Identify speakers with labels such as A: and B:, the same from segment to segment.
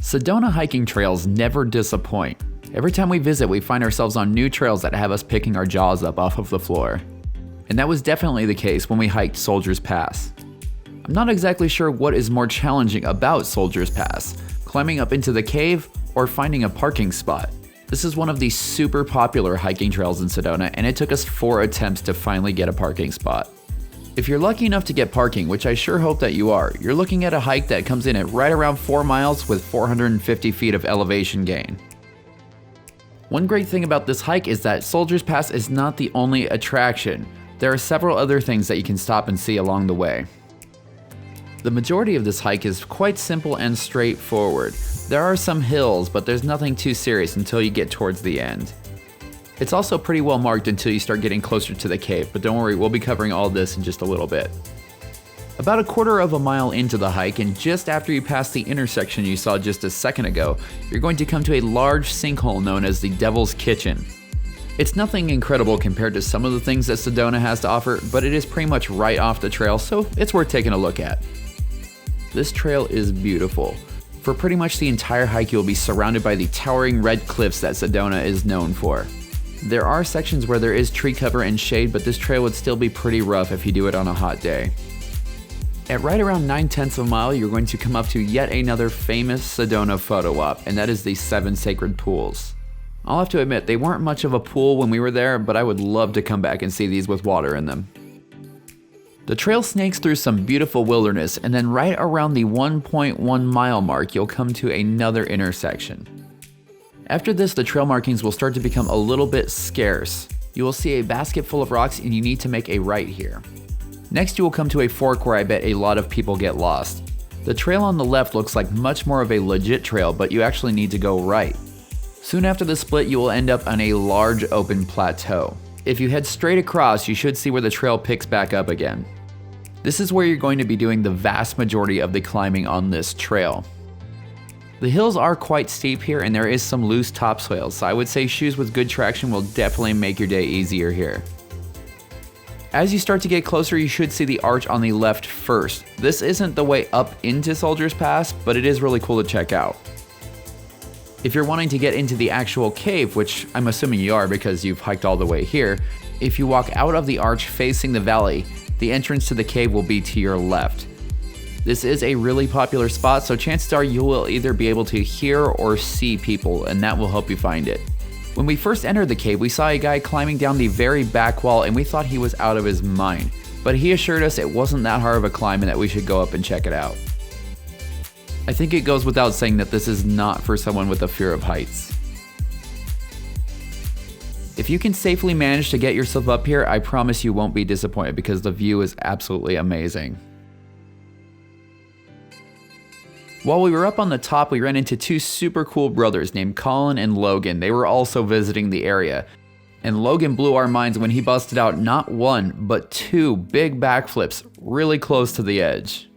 A: Sedona hiking trails never disappoint. Every time we visit, we find ourselves on new trails that have us picking our jaws up off of the floor. And that was definitely the case when we hiked Soldier's Pass. I'm not exactly sure what is more challenging about Soldier's Pass, climbing up into the cave or finding a parking spot. This is one of the super popular hiking trails in Sedona, and it took us 4 attempts to finally get a parking spot. If you're lucky enough to get parking, which I sure hope that you are, you're looking at a hike that comes in at right around 4 miles with 450 feet of elevation gain. One great thing about this hike is that Soldier's Pass is not the only attraction. There are several other things that you can stop and see along the way. The majority of this hike is quite simple and straightforward. There are some hills, but there's nothing too serious until you get towards the end. It's also pretty well marked until you start getting closer to the cave, but don't worry, we'll be covering all this in just a little bit. About 1/4 of a mile into the hike, and just after you pass the intersection you saw just a second ago, you're going to come to a large sinkhole known as the Devil's Kitchen. It's nothing incredible compared to some of the things that Sedona has to offer, but it is pretty much right off the trail, so it's worth taking a look at. This trail is beautiful. For pretty much the entire hike, you'll be surrounded by the towering red cliffs that Sedona is known for. There are sections where there is tree cover and shade, but this trail would still be pretty rough if you do it on a hot day. At right around 9/10 of a mile, you're going to come up to yet another famous Sedona photo op, and that is the 7 sacred pools. I'll have to admit, they weren't much of a pool when we were there, but I would love to come back and see these with water in them. The trail snakes through some beautiful wilderness, and then right around the 1.1 mile mark, you'll come to another intersection. After this, the trail markings will start to become a little bit scarce. You will see a basket full of rocks and you need to make a right here. Next, you will come to a fork where I bet a lot of people get lost. The trail on the left looks like much more of a legit trail, but you actually need to go right. Soon after the split, you will end up on a large open plateau. If you head straight across, you should see where the trail picks back up again. This is where you're going to be doing the vast majority of the climbing on this trail. The hills are quite steep here, and there is some loose topsoil, so I would say shoes with good traction will definitely make your day easier here. As you start to get closer, you should see the arch on the left first. This isn't the way up into Soldier's Pass, but it is really cool to check out. If you're wanting to get into the actual cave, which I'm assuming you are because you've hiked all the way here, if you walk out of the arch facing the valley, the entrance to the cave will be to your left. This is a really popular spot, so chances are you will either be able to hear or see people, and that will help you find it. When we first entered the cave, we saw a guy climbing down the very back wall, and we thought he was out of his mind. But he assured us it wasn't that hard of a climb and that we should go up and check it out. I think it goes without saying that this is not for someone with a fear of heights. If you can safely manage to get yourself up here, I promise you won't be disappointed because the view is absolutely amazing. While we were up on the top, we ran into 2 super cool brothers named Colin and Logan. They were also visiting the area. And Logan blew our minds when he busted out not 1, but 2 big backflips really close to the edge.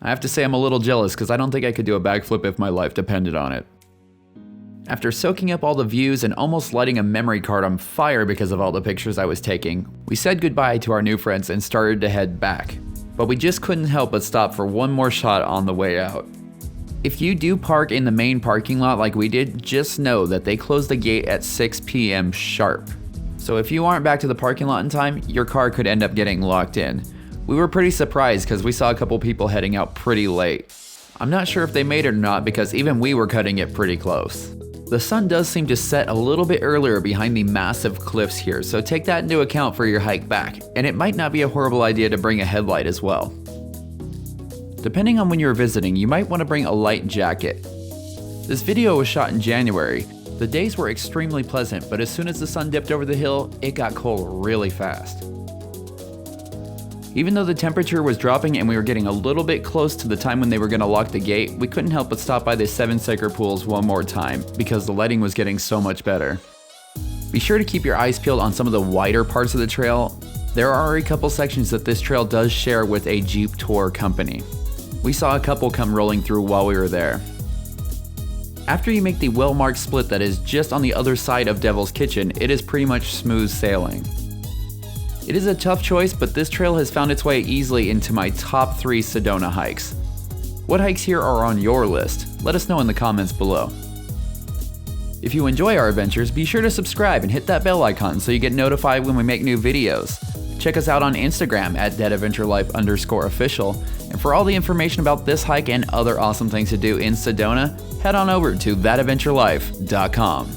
A: I have to say I'm a little jealous because I don't think I could do a backflip if my life depended on it. After soaking up all the views and almost lighting a memory card on fire because of all the pictures I was taking, we said goodbye to our new friends and started to head back. But we just couldn't help but stop for one more shot on the way out. If you do park in the main parking lot like we did, just know that they close the gate at 6 p.m. sharp. So if you aren't back to the parking lot in time, your car could end up getting locked in. We were pretty surprised because we saw a couple people heading out pretty late. I'm not sure if they made it or not because even we were cutting it pretty close. The sun does seem to set a little bit earlier behind the massive cliffs here, so take that into account for your hike back, and it might not be a horrible idea to bring a headlight as well. Depending on when you're visiting, you might want to bring a light jacket. This video was shot in January. The days were extremely pleasant, but as soon as the sun dipped over the hill, it got cold really fast. Even though the temperature was dropping and we were getting a little bit close to the time when they were going to lock the gate, we couldn't help but stop by the 7 sacred pools one more time because the lighting was getting so much better. Be sure to keep your eyes peeled on some of the wider parts of the trail. There are a couple sections that this trail does share with a Jeep tour company. We saw a couple come rolling through while we were there. After you make the well-marked split that is just on the other side of Devil's Kitchen, it is pretty much smooth sailing. It is a tough choice, but this trail has found its way easily into my top 3 Sedona hikes. What hikes here are on your list? Let us know in the comments below. If you enjoy our adventures, be sure to subscribe and hit that bell icon so you get notified when we make new videos. Check us out on Instagram at @thatadventurelife_official. And for all the information about this hike and other awesome things to do in Sedona, head on over to thatadventurelife.com.